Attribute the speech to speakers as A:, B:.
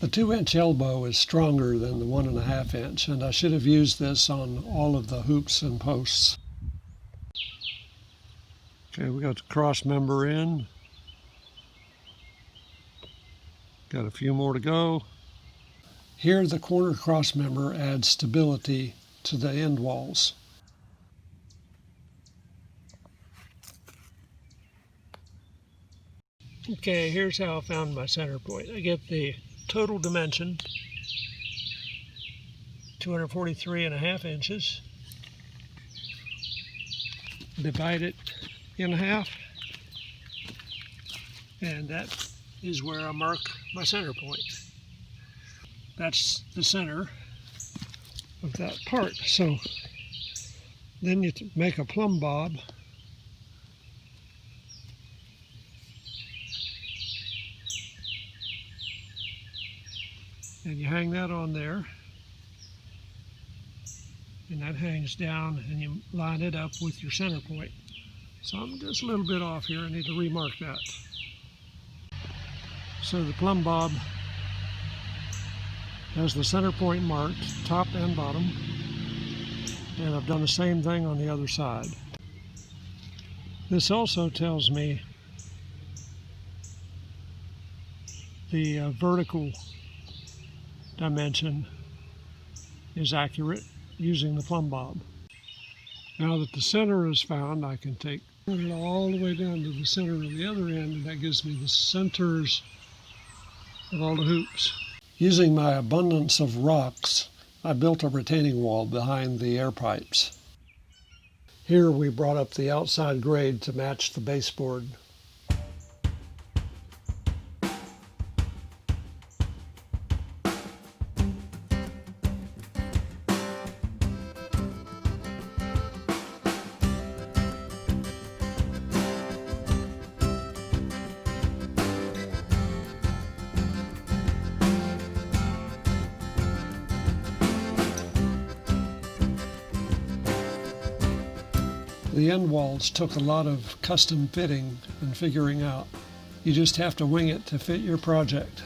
A: The 2-inch elbow is stronger than the 1.5 inch, and I should have used this on all of the hoops and posts. Okay, we got the cross member in. Got a few more to go. Here the corner cross member adds stability to the end walls. Okay, here's how I found my center point. I get the total dimension, 243.5 inches. Divide it in half, and that is where I mark my center point. That's the center of that part. So then you make a plumb bob. And you hang that on there, and that hangs down, and you line it up with your center point. So I'm just a little bit off here. I need to remark that. So the plumb bob has the center point marked, top and bottom, and I've done the same thing on the other side. This also tells me the vertical dimension is accurate using the plumb bob. Now that the center is found, I can take it all the way down to the center of the other end, and that gives me the centers of all the hoops. Using my abundance of rocks, I built a retaining wall behind the air pipes. Here we brought up the outside grade to match the baseboard. The end walls took a lot of custom fitting and figuring out. You just have to wing it to fit your project.